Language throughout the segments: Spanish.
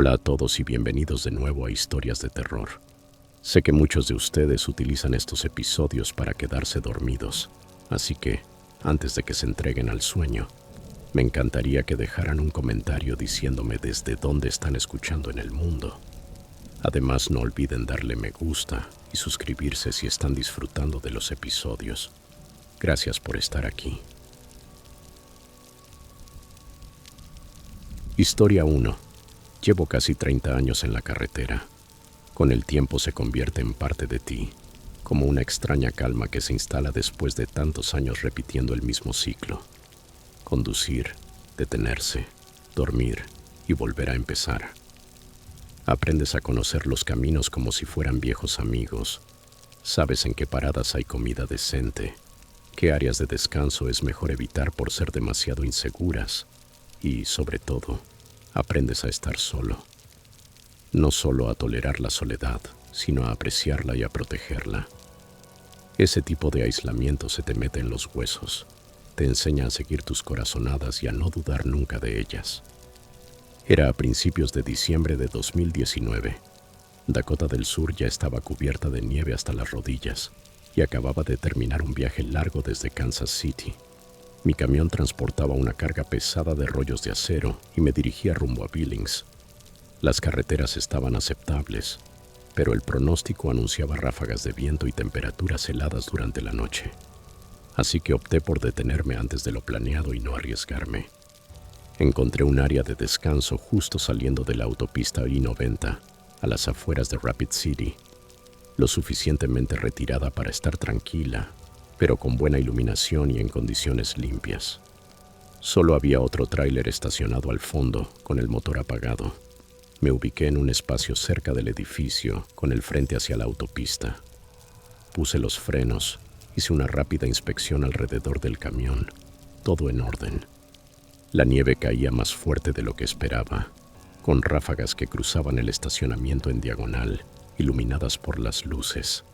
Hola a todos y bienvenidos de nuevo a Historias de Terror. Sé que muchos de ustedes utilizan estos episodios para quedarse dormidos, así que, antes de que se entreguen al sueño, me encantaría que dejaran un comentario diciéndome desde dónde están escuchando en el mundo. Además, no olviden darle me gusta y suscribirse si están disfrutando de los episodios. Gracias por estar aquí. Historia 1. Llevo casi 30 años en la carretera. Con el tiempo se convierte en parte de ti, como una extraña calma que se instala después de tantos años repitiendo el mismo ciclo. Conducir, detenerse, dormir y volver a empezar. Aprendes a conocer los caminos como si fueran viejos amigos. Sabes en qué paradas hay comida decente, qué áreas de descanso es mejor evitar por ser demasiado inseguras y, sobre todo, aprendes a estar solo. No solo a tolerar la soledad, sino a apreciarla y a protegerla. Ese tipo de aislamiento se te mete en los huesos. Te enseña a seguir tus corazonadas y a no dudar nunca de ellas. Era a principios de diciembre de 2019. Dakota del Sur ya estaba cubierta de nieve hasta las rodillas y acababa de terminar un viaje largo desde Kansas City. Mi camión transportaba una carga pesada de rollos de acero y me dirigía rumbo a Billings. Las carreteras estaban aceptables, pero el pronóstico anunciaba ráfagas de viento y temperaturas heladas durante la noche. Así que opté por detenerme antes de lo planeado y no arriesgarme. Encontré un área de descanso justo saliendo de la autopista I-90, a las afueras de Rapid City, lo suficientemente retirada para estar tranquila, pero con buena iluminación y en condiciones limpias. Solo había otro tráiler estacionado al fondo, con el motor apagado. Me ubiqué en un espacio cerca del edificio, con el frente hacia la autopista. Puse los frenos, hice una rápida inspección alrededor del camión. Todo en orden. La nieve caía más fuerte de lo que esperaba, con ráfagas que cruzaban el estacionamiento en diagonal, iluminadas por las luces.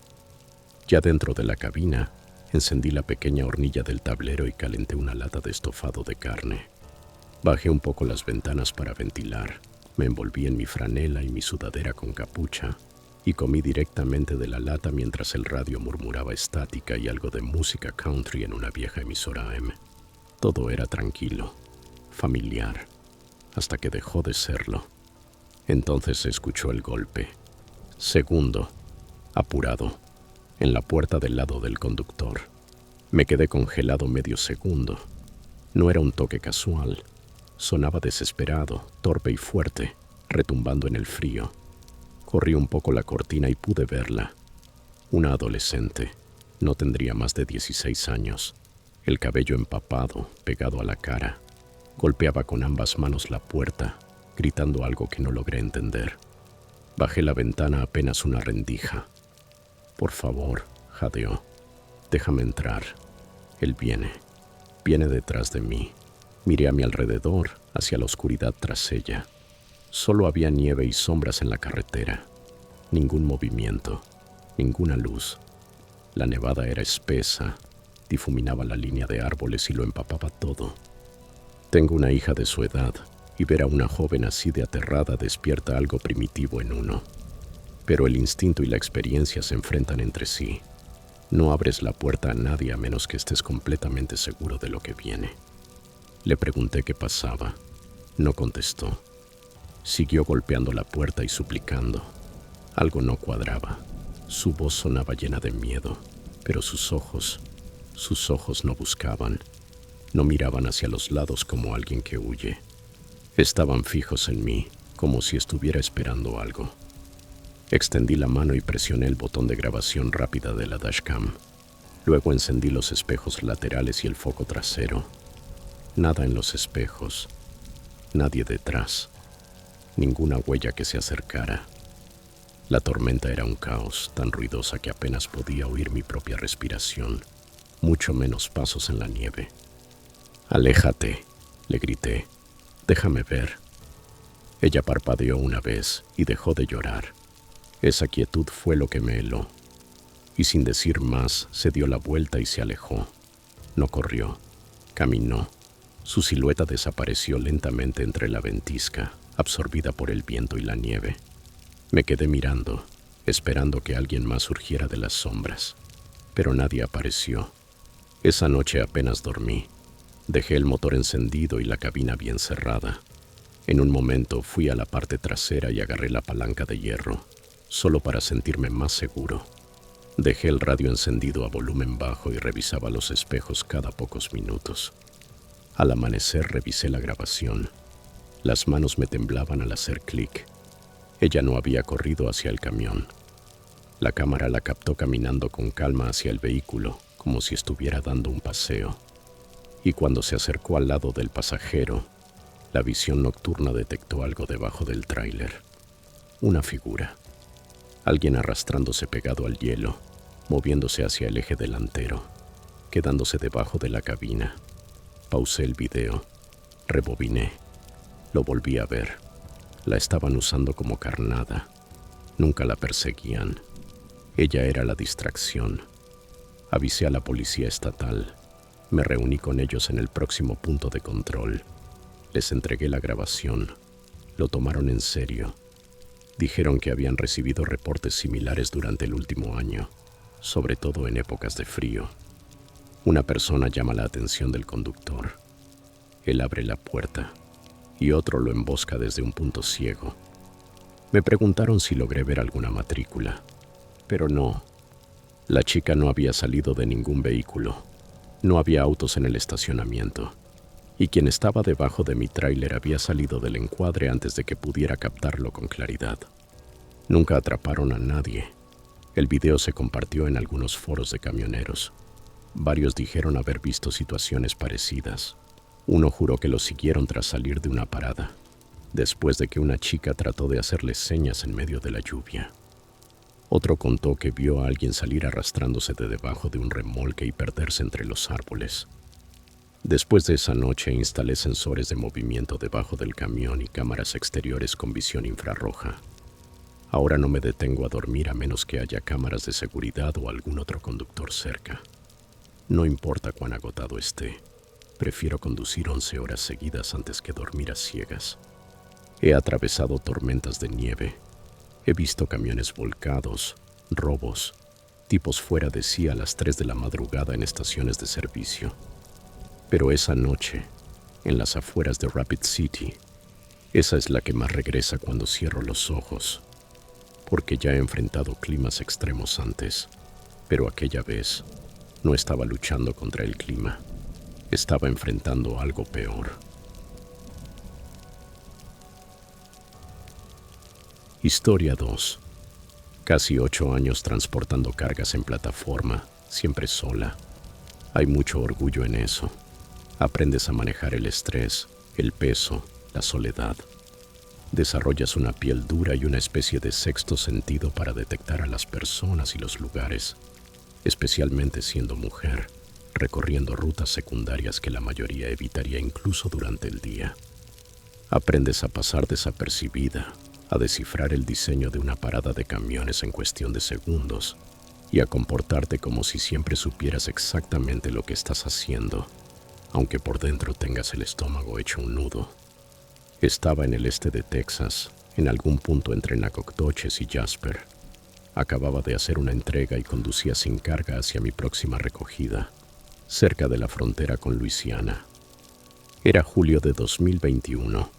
Ya dentro de la cabina, encendí la pequeña hornilla del tablero y calenté una lata de estofado de carne. Bajé un poco las ventanas para ventilar, me envolví en mi franela y mi sudadera con capucha y comí directamente de la lata mientras el radio murmuraba estática y algo de música country en una vieja emisora AM. Todo era tranquilo, familiar, hasta que dejó de serlo. Entonces se escuchó el golpe. Segundo, apurado, en la puerta del lado del conductor. Me quedé congelado medio segundo. No era un toque casual. Sonaba desesperado, torpe y fuerte, retumbando en el frío. Corrí un poco la cortina y pude verla. Una adolescente. No tendría más de 16 años. El cabello empapado, pegado a la cara. Golpeaba con ambas manos la puerta, gritando algo que no logré entender. Bajé la ventana apenas una rendija. «Por favor», jadeó. «Déjame entrar». Él viene detrás de mí. Miré a mi alrededor, hacia la oscuridad tras ella. Solo había nieve y sombras en la carretera. Ningún movimiento, ninguna luz. La nevada era espesa, difuminaba la línea de árboles y lo empapaba todo. Tengo una hija de su edad, y ver a una joven así de aterrada despierta algo primitivo en uno. Pero el instinto y la experiencia se enfrentan entre sí. No abres la puerta a nadie a menos que estés completamente seguro de lo que viene. Le pregunté qué pasaba. No contestó. Siguió golpeando la puerta y suplicando. Algo no cuadraba. Su voz sonaba llena de miedo, pero sus ojos no buscaban. No miraban hacia los lados como alguien que huye. Estaban fijos en mí, como si estuviera esperando algo. Extendí la mano y presioné el botón de grabación rápida de la dashcam. Luego encendí los espejos laterales y el foco trasero. Nada en los espejos. Nadie detrás. Ninguna huella que se acercara. La tormenta era un caos, tan ruidosa que apenas podía oír mi propia respiración, mucho menos pasos en la nieve. «Aléjate», le grité. «Déjame ver». Ella parpadeó una vez y dejó de llorar. Esa quietud fue lo que me heló. Y sin decir más, se dio la vuelta y se alejó. No corrió, caminó. Su silueta desapareció lentamente entre la ventisca, absorbida por el viento y la nieve. Me quedé mirando, esperando que alguien más surgiera de las sombras, pero nadie apareció. Esa noche apenas dormí. Dejé el motor encendido y la cabina bien cerrada. En un momento fui a la parte trasera y agarré la palanca de hierro, solo para sentirme más seguro. Dejé el radio encendido a volumen bajo y revisaba los espejos cada pocos minutos. Al amanecer revisé la grabación. Las manos me temblaban al hacer clic. Ella no había corrido hacia el camión. La cámara la captó caminando con calma hacia el vehículo, como si estuviera dando un paseo. Y cuando se acercó al lado del pasajero, la visión nocturna detectó algo debajo del tráiler. Una figura. Alguien arrastrándose pegado al hielo, moviéndose hacia el eje delantero, quedándose debajo de la cabina. Pausé el video, rebobiné, lo volví a ver. La estaban usando como carnada. Nunca la perseguían. Ella era la distracción. Avisé a la policía estatal. Me reuní con ellos en el próximo punto de control. Les entregué la grabación. Lo tomaron en serio. Dijeron que habían recibido reportes similares durante el último año, sobre todo en épocas de frío. Una persona llama la atención del conductor. Él abre la puerta y otro lo embosca desde un punto ciego. Me preguntaron si logré ver alguna matrícula, pero no. La chica no había salido de ningún vehículo. No había autos en el estacionamiento. Y quien estaba debajo de mi tráiler había salido del encuadre antes de que pudiera captarlo con claridad. Nunca atraparon a nadie. El video se compartió en algunos foros de camioneros. Varios dijeron haber visto situaciones parecidas. Uno juró que lo siguieron tras salir de una parada, después de que una chica trató de hacerle señas en medio de la lluvia. Otro contó que vio a alguien salir arrastrándose de debajo de un remolque y perderse entre los árboles. Después de esa noche instalé sensores de movimiento debajo del camión y cámaras exteriores con visión infrarroja. Ahora no me detengo a dormir a menos que haya cámaras de seguridad o algún otro conductor cerca. No importa cuán agotado esté, prefiero conducir 11 horas seguidas antes que dormir a ciegas. He atravesado tormentas de nieve, he visto camiones volcados, robos, tipos fuera de sí a las 3 de la madrugada en estaciones de servicio. Pero esa noche, en las afueras de Rapid City, esa es la que más regresa cuando cierro los ojos, porque ya he enfrentado climas extremos antes, pero aquella vez no estaba luchando contra el clima, estaba enfrentando algo peor. Historia 2. Casi 8 años transportando cargas en plataforma, siempre sola. Hay mucho orgullo en eso. Aprendes a manejar el estrés, el peso, la soledad. Desarrollas una piel dura y una especie de sexto sentido para detectar a las personas y los lugares, especialmente siendo mujer, recorriendo rutas secundarias que la mayoría evitaría incluso durante el día. Aprendes a pasar desapercibida, a descifrar el diseño de una parada de camiones en cuestión de segundos y a comportarte como si siempre supieras exactamente lo que estás haciendo, aunque por dentro tengas el estómago hecho un nudo. Estaba en el este de Texas, en algún punto entre Nacogdoches y Jasper. Acababa de hacer una entrega y conducía sin carga hacia mi próxima recogida, cerca de la frontera con Luisiana. Era julio de 2021,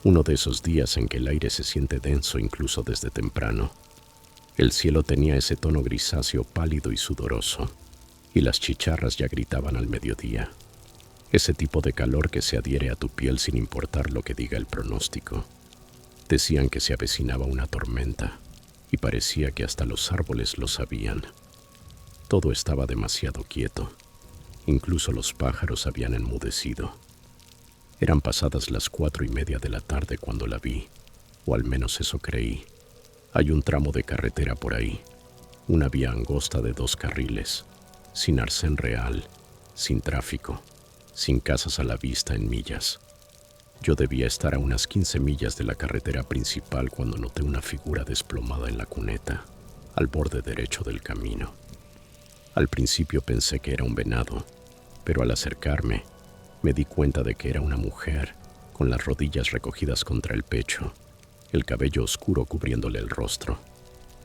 uno de esos días en que el aire se siente denso incluso desde temprano. El cielo tenía ese tono grisáceo pálido y sudoroso, y las chicharras ya gritaban al mediodía. Ese tipo de calor que se adhiere a tu piel sin importar lo que diga el pronóstico. Decían que se avecinaba una tormenta, y parecía que hasta los árboles lo sabían. Todo estaba demasiado quieto. Incluso los pájaros habían enmudecido. Eran pasadas las 4:30 de la tarde cuando la vi, o al menos eso creí. Hay un tramo de carretera por ahí, una vía angosta de 2 carriles, sin arcén real, sin tráfico, sin casas a la vista en millas. Yo debía estar a unas 15 millas de la carretera principal cuando noté una figura desplomada en la cuneta, al borde derecho del camino. Al principio pensé que era un venado, pero al acercarme, me di cuenta de que era una mujer, con las rodillas recogidas contra el pecho, el cabello oscuro cubriéndole el rostro.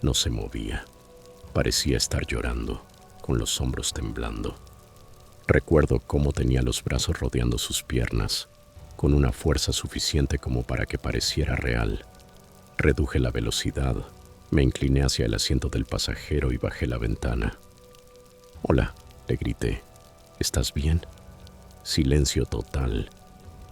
No se movía. Parecía estar llorando, con los hombros temblando. Recuerdo cómo tenía los brazos rodeando sus piernas, con una fuerza suficiente como para que pareciera real. Reduje la velocidad, me incliné hacia el asiento del pasajero y bajé la ventana. «Hola», le grité. «¿Estás bien?» Silencio total.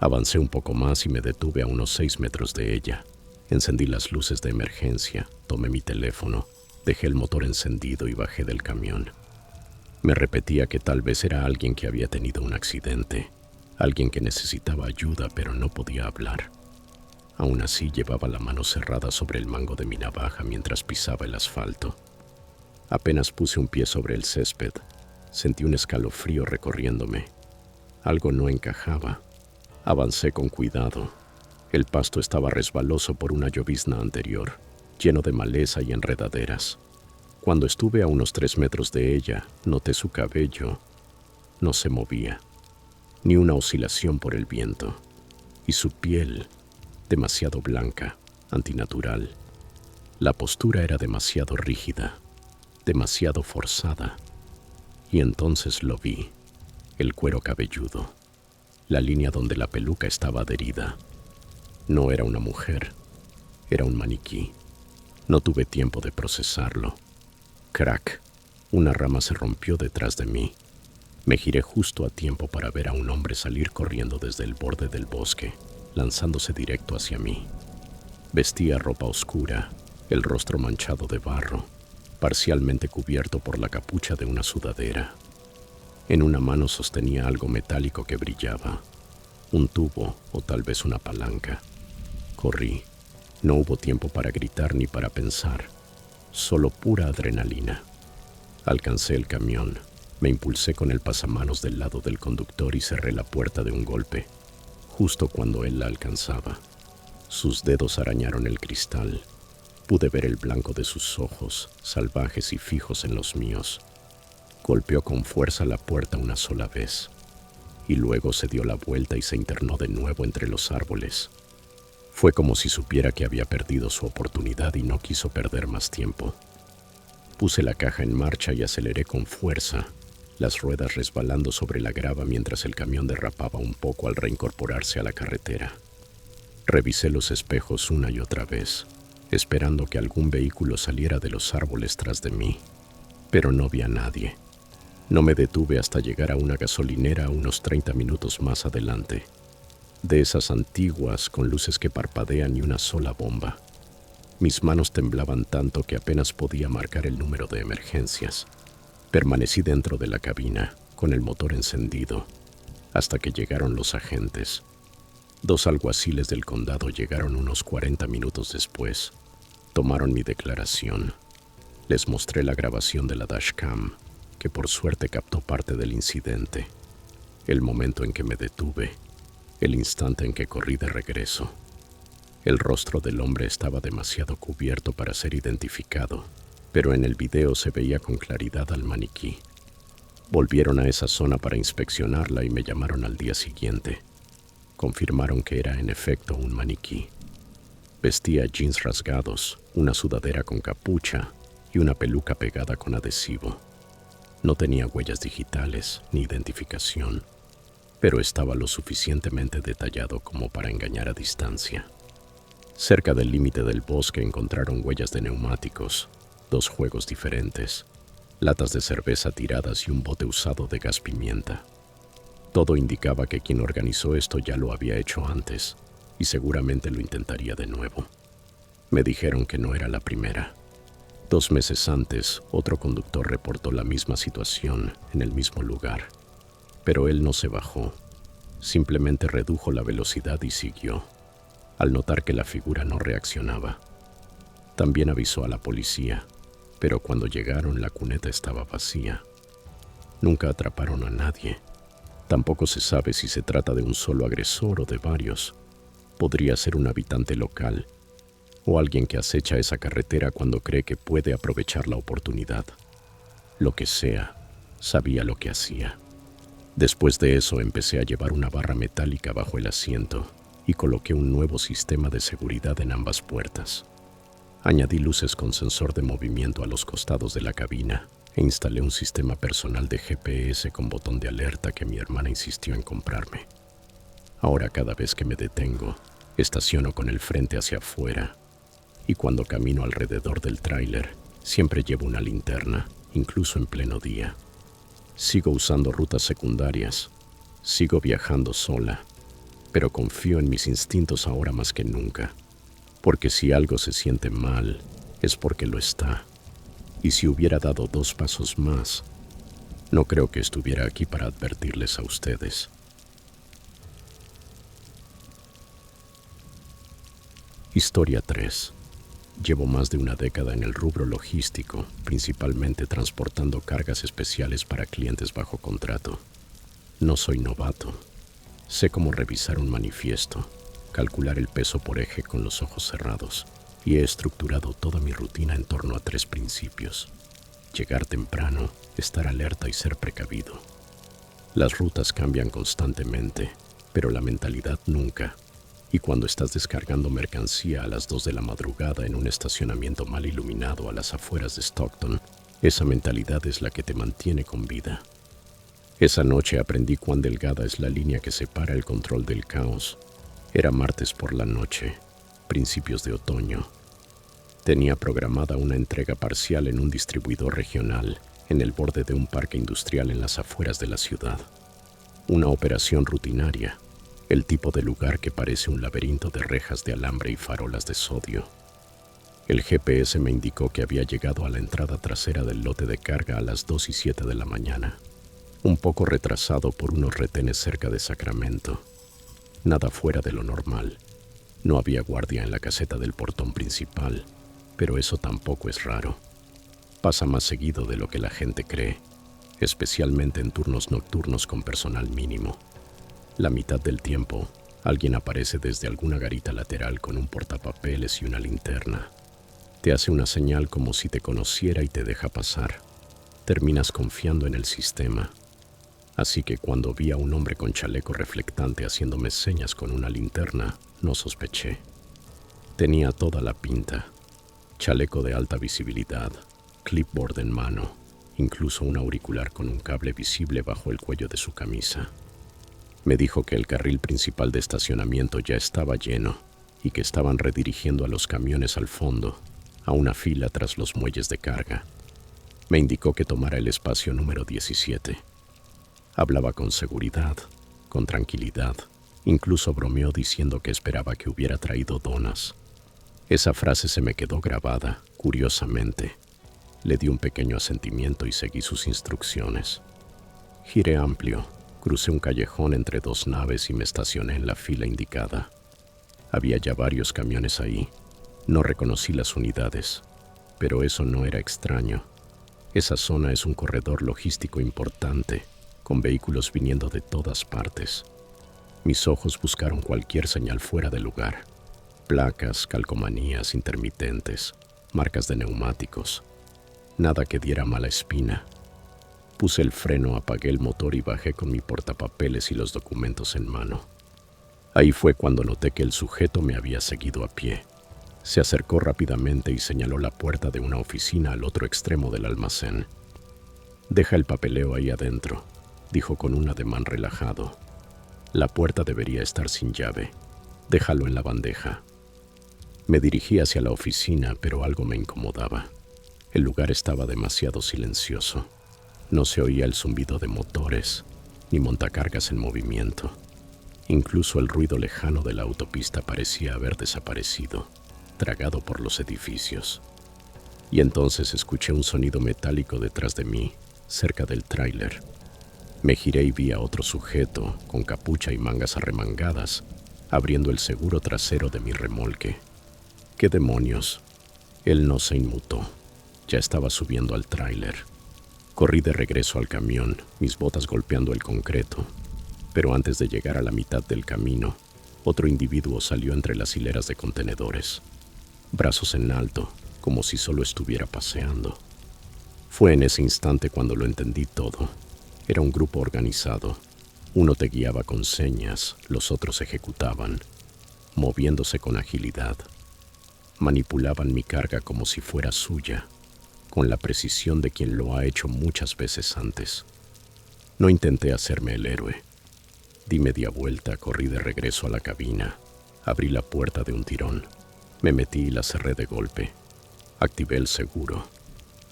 Avancé un poco más y me detuve a unos 6 metros de ella. Encendí las luces de emergencia, tomé mi teléfono, dejé el motor encendido y bajé del camión. Me repetía que tal vez era alguien que había tenido un accidente, alguien que necesitaba ayuda pero no podía hablar. Aún así llevaba la mano cerrada sobre el mango de mi navaja mientras pisaba el asfalto. Apenas puse un pie sobre el césped, sentí un escalofrío recorriéndome. Algo no encajaba. Avancé con cuidado. El pasto estaba resbaloso por una llovizna anterior, lleno de maleza y enredaderas. Cuando estuve a unos 3 metros de ella, noté su cabello. No se movía, ni una oscilación por el viento. Y su piel, demasiado blanca, antinatural. La postura era demasiado rígida, demasiado forzada. Y entonces lo vi, el cuero cabelludo, la línea donde la peluca estaba adherida. No era una mujer, era un maniquí. No tuve tiempo de procesarlo. Crack, una rama se rompió detrás de mí. Me giré justo a tiempo para ver a un hombre salir corriendo desde el borde del bosque, lanzándose directo hacia mí. Vestía ropa oscura, el rostro manchado de barro, parcialmente cubierto por la capucha de una sudadera. En una mano sostenía algo metálico que brillaba, un tubo o tal vez una palanca. Corrí. No hubo tiempo para gritar ni para pensar, solo pura adrenalina. Alcancé el camión, me impulsé con el pasamanos del lado del conductor y cerré la puerta de un golpe, justo cuando él la alcanzaba. Sus dedos arañaron el cristal. Pude ver el blanco de sus ojos, salvajes y fijos en los míos. Golpeó con fuerza la puerta una sola vez, y luego se dio la vuelta y se internó de nuevo entre los árboles. Fue como si supiera que había perdido su oportunidad y no quiso perder más tiempo. Puse la caja en marcha y aceleré con fuerza, las ruedas resbalando sobre la grava mientras el camión derrapaba un poco al reincorporarse a la carretera. Revisé los espejos una y otra vez, esperando que algún vehículo saliera de los árboles tras de mí, pero no vi a nadie. No me detuve hasta llegar a una gasolinera unos 30 minutos más adelante, de esas antiguas con luces que parpadean y una sola bomba. Mis manos temblaban tanto que apenas podía marcar el número de emergencias. Permanecí dentro de la cabina, con el motor encendido, hasta que llegaron los agentes. 2 alguaciles del condado llegaron unos 40 minutos después. Tomaron mi declaración. Les mostré la grabación de la dashcam, que por suerte captó parte del incidente. El momento en que me detuve, el instante en que corrí de regreso. El rostro del hombre estaba demasiado cubierto para ser identificado, pero en el video se veía con claridad al maniquí. Volvieron a esa zona para inspeccionarla y me llamaron al día siguiente. Confirmaron que era en efecto un maniquí. Vestía jeans rasgados, una sudadera con capucha y una peluca pegada con adhesivo. No tenía huellas digitales ni identificación, pero estaba lo suficientemente detallado como para engañar a distancia. Cerca del límite del bosque encontraron huellas de neumáticos, 2 juegos diferentes, latas de cerveza tiradas y un bote usado de gas pimienta. Todo indicaba que quien organizó esto ya lo había hecho antes y seguramente lo intentaría de nuevo. Me dijeron que no era la primera. 2 meses antes, otro conductor reportó la misma situación en el mismo lugar, pero él no se bajó. Simplemente redujo la velocidad y siguió, al notar que la figura no reaccionaba. También avisó a la policía, pero cuando llegaron la cuneta estaba vacía. Nunca atraparon a nadie. Tampoco se sabe si se trata de un solo agresor o de varios. Podría ser un habitante local o alguien que acecha esa carretera cuando cree que puede aprovechar la oportunidad. Lo que sea, sabía lo que hacía. Después de eso empecé a llevar una barra metálica bajo el asiento y coloqué un nuevo sistema de seguridad en ambas puertas. Añadí luces con sensor de movimiento a los costados de la cabina e instalé un sistema personal de GPS con botón de alerta que mi hermana insistió en comprarme. Ahora cada vez que me detengo, estaciono con el frente hacia afuera y cuando camino alrededor del tráiler, siempre llevo una linterna, incluso en pleno día. Sigo usando rutas secundarias, sigo viajando sola, pero confío en mis instintos ahora más que nunca, porque si algo se siente mal, es porque lo está. Y si hubiera dado 2 pasos más, no creo que estuviera aquí para advertirles a ustedes. Historia 3. Llevo más de una década en el rubro logístico, principalmente transportando cargas especiales para clientes bajo contrato. No soy novato. Sé cómo revisar un manifiesto, calcular el peso por eje con los ojos cerrados, y he estructurado toda mi rutina en torno a 3 principios: llegar temprano, estar alerta y ser precavido. Las rutas cambian constantemente, pero la mentalidad nunca. Y cuando estás descargando mercancía a las 2 de la madrugada en un estacionamiento mal iluminado a las afueras de Stockton, esa mentalidad es la que te mantiene con vida. Esa noche aprendí cuán delgada es la línea que separa el control del caos. Era martes por la noche, principios de otoño. Tenía programada una entrega parcial en un distribuidor regional, en el borde de un parque industrial en las afueras de la ciudad. Una operación rutinaria, el tipo de lugar que parece un laberinto de rejas de alambre y farolas de sodio. El GPS me indicó que había llegado a la entrada trasera del lote de carga a las 2:07 de la mañana, un poco retrasado por unos retenes cerca de Sacramento. Nada fuera de lo normal. No había guardia en la caseta del portón principal, pero eso tampoco es raro. Pasa más seguido de lo que la gente cree, especialmente en turnos nocturnos con personal mínimo. La mitad del tiempo, alguien aparece desde alguna garita lateral con un portapapeles y una linterna. Te hace una señal como si te conociera y te deja pasar. Terminas confiando en el sistema. Así que cuando vi a un hombre con chaleco reflectante haciéndome señas con una linterna, no sospeché. Tenía toda la pinta. Chaleco de alta visibilidad, clipboard en mano, incluso un auricular con un cable visible bajo el cuello de su camisa. Me dijo que el carril principal de estacionamiento ya estaba lleno y que estaban redirigiendo a los camiones al fondo, a una fila tras los muelles de carga. Me indicó que tomara el espacio número 17. Hablaba con seguridad, con tranquilidad. Incluso bromeó diciendo que esperaba que hubiera traído donas. Esa frase se me quedó grabada, curiosamente. Le di un pequeño asentimiento y seguí sus instrucciones. Giré amplio. Crucé un callejón entre 2 naves y me estacioné en la fila indicada. Había ya varios camiones ahí. No reconocí las unidades, pero eso no era extraño. Esa zona es un corredor logístico importante, con vehículos viniendo de todas partes. Mis ojos buscaron cualquier señal fuera de lugar. Placas, calcomanías intermitentes, marcas de neumáticos. Nada que diera mala espina. Puse el freno, apagué el motor y bajé con mi portapapeles y los documentos en mano. Ahí fue cuando noté que el sujeto me había seguido a pie. Se acercó rápidamente y señaló la puerta de una oficina al otro extremo del almacén. «Deja el papeleo ahí adentro», dijo con un ademán relajado. «La puerta debería estar sin llave. Déjalo en la bandeja». Me dirigí hacia la oficina, pero algo me incomodaba. El lugar estaba demasiado silencioso. No se oía el zumbido de motores, ni montacargas en movimiento. Incluso el ruido lejano de la autopista parecía haber desaparecido, tragado por los edificios. Y entonces escuché un sonido metálico detrás de mí, cerca del tráiler. Me giré y vi a otro sujeto, con capucha y mangas arremangadas, abriendo el seguro trasero de mi remolque. ¿Qué demonios? Él no se inmutó. Ya estaba subiendo al tráiler. Corrí de regreso al camión, mis botas golpeando el concreto. Pero antes de llegar a la mitad del camino, otro individuo salió entre las hileras de contenedores, brazos en alto, como si solo estuviera paseando. Fue en ese instante cuando lo entendí todo. Era un grupo organizado. Uno te guiaba con señas, los otros ejecutaban. moviéndose con agilidad. Manipulaban mi carga como si fuera suya, con la precisión de quien lo ha hecho muchas veces antes. No intenté hacerme el héroe. Di media vuelta, corrí de regreso a la cabina, abrí la puerta de un tirón, me metí y la cerré de golpe. Activé el seguro,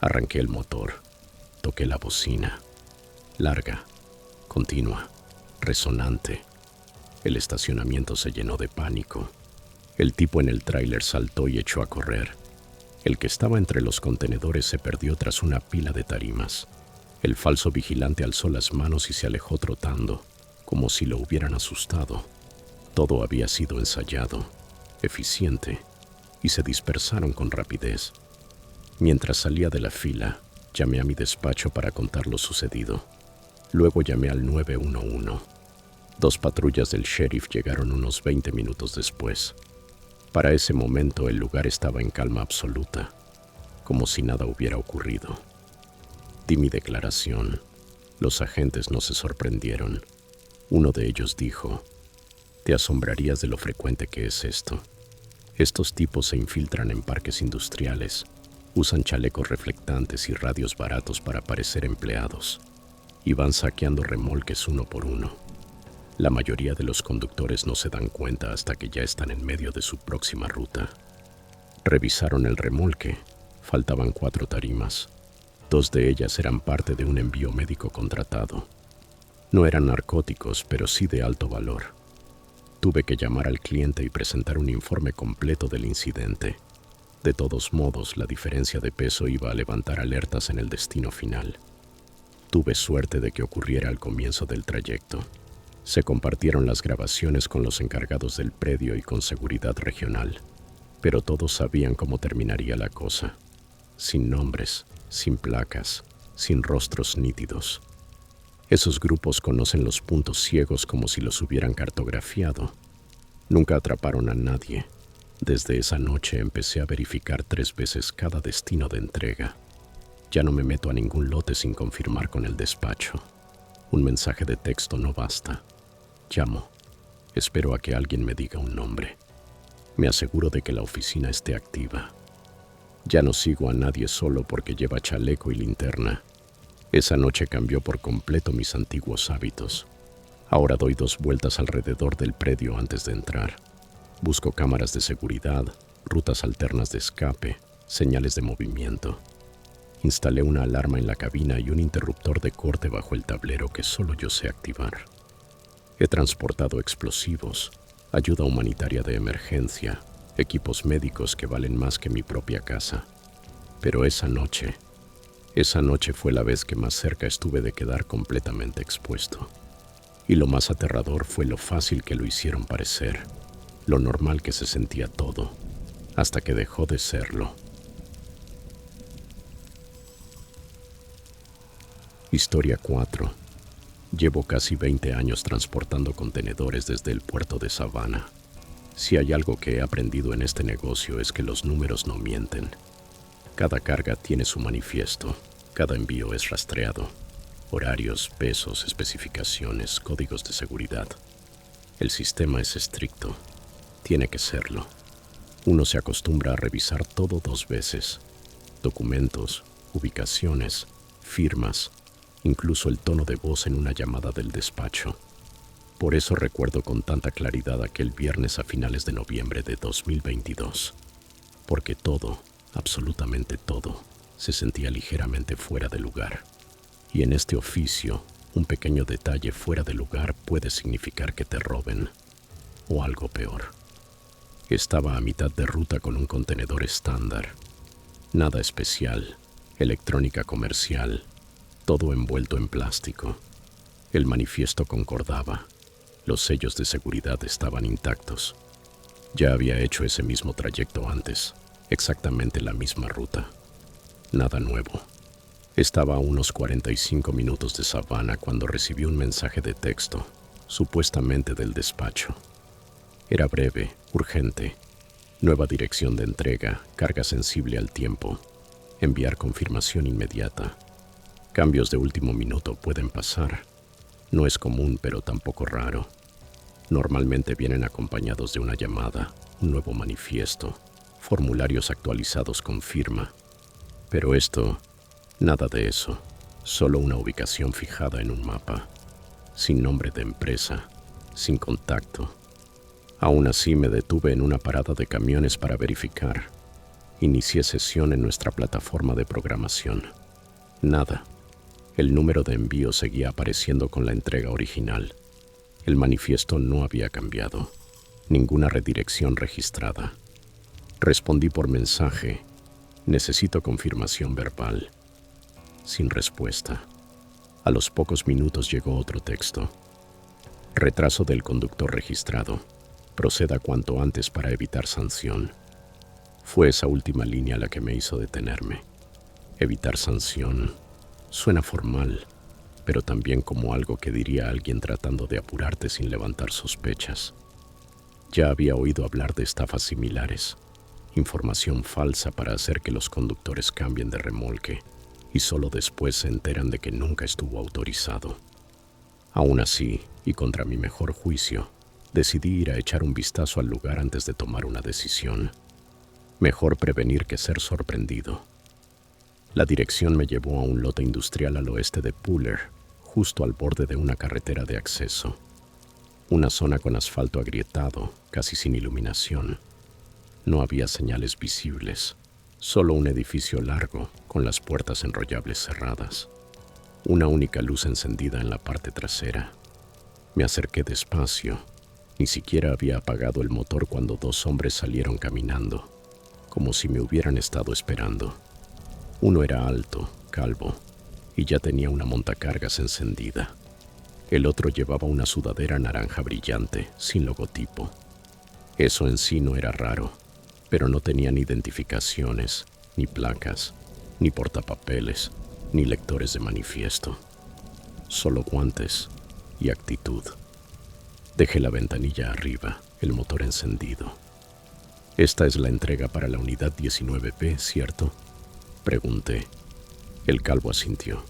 arranqué el motor, toqué la bocina. Larga, continua, resonante. El estacionamiento se llenó de pánico. El tipo en el tráiler saltó y echó a correr. El que estaba entre los contenedores se perdió tras una pila de tarimas. El falso vigilante alzó las manos y se alejó trotando, como si lo hubieran asustado. Todo había sido ensayado, eficiente, y se dispersaron con rapidez. Mientras salía de la fila, llamé a mi despacho para contar lo sucedido. Luego llamé al 911. 2 patrullas del sheriff llegaron unos 20 minutos después. Para ese momento el lugar estaba en calma absoluta, como si nada hubiera ocurrido. Di mi declaración. Los agentes no se sorprendieron. Uno de ellos dijo: «Te asombrarías de lo frecuente que es esto. Estos tipos se infiltran en parques industriales, usan chalecos reflectantes y radios baratos para parecer empleados, y van saqueando remolques uno por uno. La mayoría de los conductores no se dan cuenta hasta que ya están en medio de su próxima ruta». Revisaron el remolque. Faltaban 4 tarimas. 2 de ellas eran parte de un envío médico contratado. No eran narcóticos, pero sí de alto valor. Tuve que llamar al cliente y presentar un informe completo del incidente. De todos modos, la diferencia de peso iba a levantar alertas en el destino final. Tuve suerte de que ocurriera al comienzo del trayecto. Se compartieron las grabaciones con los encargados del predio y con seguridad regional, pero todos sabían cómo terminaría la cosa. Sin nombres, sin placas, sin rostros nítidos. Esos grupos conocen los puntos ciegos como si los hubieran cartografiado. Nunca atraparon a nadie. Desde esa noche empecé a verificar 3 veces cada destino de entrega. Ya no me meto a ningún lote sin confirmar con el despacho. Un mensaje de texto no basta. Llamo. Espero a que alguien me diga un nombre. Me aseguro de que la oficina esté activa. Ya no sigo a nadie solo porque lleva chaleco y linterna. Esa noche cambió por completo mis antiguos hábitos. Ahora doy 2 vueltas alrededor del predio antes de entrar. Busco cámaras de seguridad, rutas alternas de escape, señales de movimiento. Instalé una alarma en la cabina y un interruptor de corte bajo el tablero que solo yo sé activar. He transportado explosivos, ayuda humanitaria de emergencia, equipos médicos que valen más que mi propia casa. Pero esa noche fue la vez que más cerca estuve de quedar completamente expuesto. Y lo más aterrador fue lo fácil que lo hicieron parecer, lo normal que se sentía todo, hasta que dejó de serlo. Historia 4. Llevo casi 20 años transportando contenedores desde el puerto de Savannah. Si hay algo que he aprendido en este negocio es que los números no mienten. Cada carga tiene su manifiesto, cada envío es rastreado. Horarios, pesos, especificaciones, códigos de seguridad. El sistema es estricto. Tiene que serlo. Uno se acostumbra a revisar todo 2 veces. Documentos, ubicaciones, firmas, incluso el tono de voz en una llamada del despacho. Por eso recuerdo con tanta claridad aquel viernes a finales de noviembre de 2022. Porque todo, absolutamente todo, se sentía ligeramente fuera de lugar. Y en este oficio, un pequeño detalle fuera de lugar puede significar que te roben, o algo peor. Estaba a mitad de ruta con un contenedor estándar. Nada especial, electrónica comercial, todo envuelto en plástico. El manifiesto concordaba. Los sellos de seguridad estaban intactos. Ya había hecho ese mismo trayecto antes, exactamente la misma ruta. Nada nuevo. Estaba a unos 45 minutos de Savannah cuando recibí un mensaje de texto, supuestamente del despacho. Era breve, urgente. Nueva dirección de entrega, carga sensible al tiempo. Enviar confirmación inmediata. Cambios de último minuto pueden pasar. No es común, pero tampoco raro. Normalmente vienen acompañados de una llamada, un nuevo manifiesto, formularios actualizados con firma. Pero esto, nada de eso, solo una ubicación fijada en un mapa, sin nombre de empresa, sin contacto. Aún así me detuve en una parada de camiones para verificar. Inicié sesión en nuestra plataforma de programación. Nada. El número de envío seguía apareciendo con la entrega original. El manifiesto no había cambiado. Ninguna redirección registrada. Respondí por mensaje. Necesito confirmación verbal. Sin respuesta. A los pocos minutos llegó otro texto. Retraso del conductor registrado. Proceda cuanto antes para evitar sanción. Fue esa última línea la que me hizo detenerme. Evitar sanción. Suena formal, pero también como algo que diría alguien tratando de apurarte sin levantar sospechas. Ya había oído hablar de estafas similares. Información falsa para hacer que los conductores cambien de remolque y solo después se enteran de que nunca estuvo autorizado. Aún así, y contra mi mejor juicio, decidí ir a echar un vistazo al lugar antes de tomar una decisión. Mejor prevenir que ser sorprendido. La dirección me llevó a un lote industrial al oeste de Puller, justo al borde de una carretera de acceso. Una zona con asfalto agrietado, casi sin iluminación. No había señales visibles, solo un edificio largo con las puertas enrollables cerradas. Una única luz encendida en la parte trasera. Me acerqué despacio. Ni siquiera había apagado el motor cuando dos hombres salieron caminando, como si me hubieran estado esperando. Uno era alto, calvo, y ya tenía una montacargas encendida. El otro llevaba una sudadera naranja brillante, sin logotipo. Eso en sí no era raro, pero no tenían identificaciones, ni placas, ni portapapeles, ni lectores de manifiesto. Solo guantes y actitud. Dejé la ventanilla arriba, el motor encendido. «Esta es la entrega para la unidad 19B, ¿cierto?», pregunté. El calvo asintió.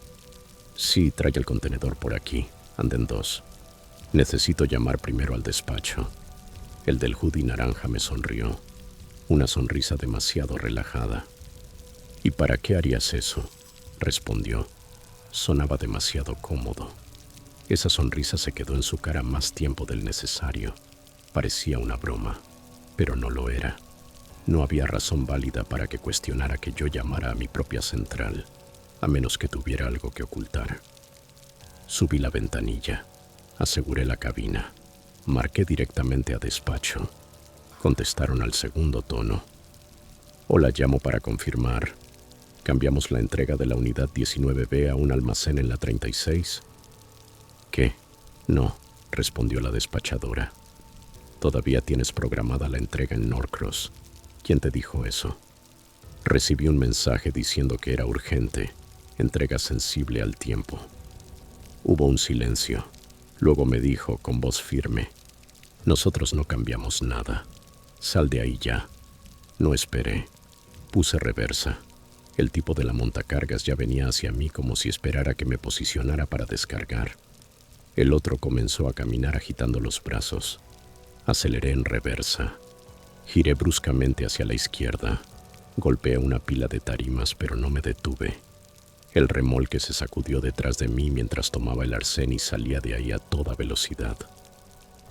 «Sí, trae el contenedor por aquí. Anden dos. Necesito llamar primero al despacho». El del hoodie naranja me sonrió. Una sonrisa demasiado relajada. «¿Y para qué harías eso?», respondió. Sonaba demasiado cómodo. Esa sonrisa se quedó en su cara más tiempo del necesario. Parecía una broma, pero no lo era. No había razón válida para que cuestionara que yo llamara a mi propia central, a menos que tuviera algo que ocultar. Subí la ventanilla, aseguré la cabina, marqué directamente a despacho. Contestaron al segundo tono. «Hola, llamo para confirmar. Cambiamos la entrega de la unidad 19B a un almacén en la 36. «¿Qué? No», respondió la despachadora. «Todavía tienes programada la entrega en Norcross». «¿Quién te dijo eso?». «Recibí un mensaje diciendo que era urgente, entrega sensible al tiempo». Hubo un silencio. Luego me dijo con voz firme: «Nosotros no cambiamos nada. Sal de ahí ya». No esperé. Puse reversa. El tipo de la montacargas ya venía hacia mí como si esperara que me posicionara para descargar. El otro comenzó a caminar agitando los brazos. Aceleré en reversa. Giré bruscamente hacia la izquierda. Golpeé una pila de tarimas, pero no me detuve. El remolque se sacudió detrás de mí mientras tomaba el arcén y salía de ahí a toda velocidad.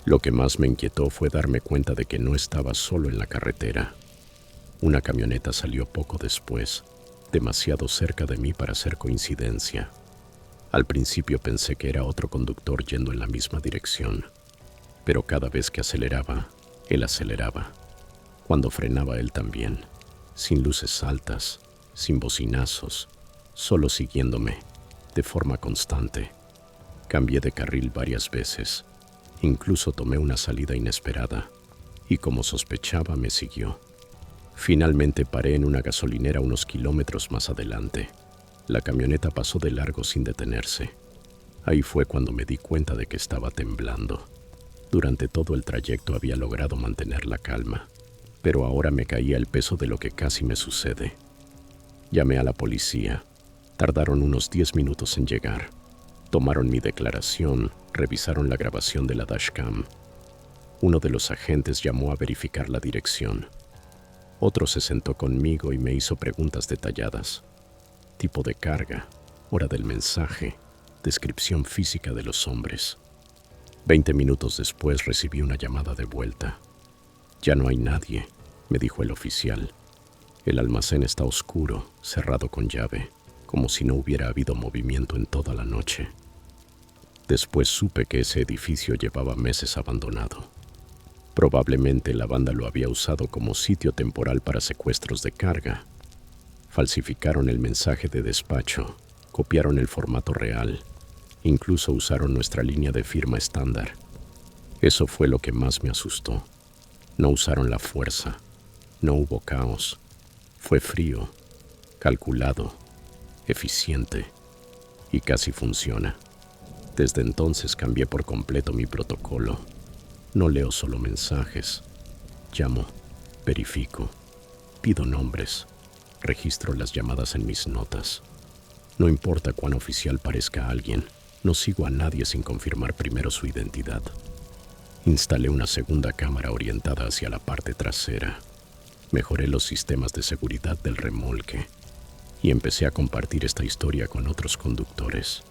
Lo que más me inquietó fue darme cuenta de que no estaba solo en la carretera. Una camioneta salió poco después, demasiado cerca de mí para ser coincidencia. Al principio pensé que era otro conductor yendo en la misma dirección, pero cada vez que aceleraba, él aceleraba. Cuando frenaba, él también, sin luces altas, sin bocinazos, solo siguiéndome, de forma constante. Cambié de carril varias veces, incluso tomé una salida inesperada, y como sospechaba, me siguió. Finalmente paré en una gasolinera unos kilómetros más adelante. La camioneta pasó de largo sin detenerse. Ahí fue cuando me di cuenta de que estaba temblando. Durante todo el trayecto había logrado mantener la calma, pero ahora me caía el peso de lo que casi me sucede. Llamé a la policía. Tardaron unos 10 minutos en llegar. Tomaron mi declaración, revisaron la grabación de la dashcam. Uno de los agentes llamó a verificar la dirección. Otro se sentó conmigo y me hizo preguntas detalladas. Tipo de carga, hora del mensaje, descripción física de los hombres. 20 minutos después recibí una llamada de vuelta. «Ya no hay nadie», me dijo el oficial. «El almacén está oscuro, cerrado con llave, como si no hubiera habido movimiento en toda la noche». Después supe que ese edificio llevaba meses abandonado. Probablemente la banda lo había usado como sitio temporal para secuestros de carga. Falsificaron el mensaje de despacho, copiaron el formato real, incluso usaron nuestra línea de firma estándar. Eso fue lo que más me asustó. No usaron la fuerza, no hubo caos. Fue frío, calculado, eficiente y casi funciona. Desde entonces cambié por completo mi protocolo. No leo solo mensajes. Llamo, verifico, pido nombres, registro las llamadas en mis notas. No importa cuán oficial parezca alguien, no sigo a nadie sin confirmar primero su identidad. Instalé una segunda cámara orientada hacia la parte trasera. Mejoré los sistemas de seguridad del remolque y empecé a compartir esta historia con otros conductores.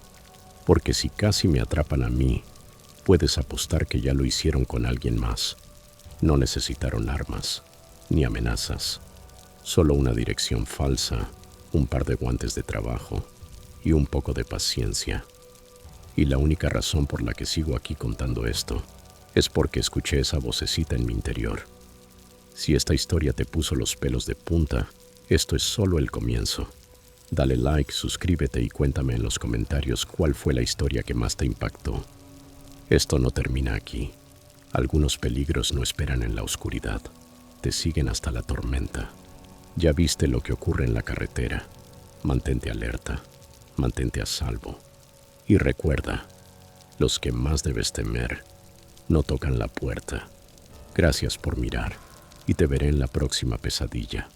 Porque si casi me atrapan a mí, puedes apostar que ya lo hicieron con alguien más. No necesitaron armas, ni amenazas. Solo una dirección falsa, un par de guantes de trabajo y un poco de paciencia. Y la única razón por la que sigo aquí contando esto es porque escuché esa vocecita en mi interior. Si esta historia te puso los pelos de punta, esto es solo el comienzo. Dale like, suscríbete y cuéntame en los comentarios cuál fue la historia que más te impactó. Esto no termina aquí. Algunos peligros no esperan en la oscuridad. Te siguen hasta la tormenta. Ya viste lo que ocurre en la carretera. Mantente alerta, mantente a salvo. Y recuerda, los que más debes temer no tocan la puerta. Gracias por mirar y te veré en la próxima pesadilla.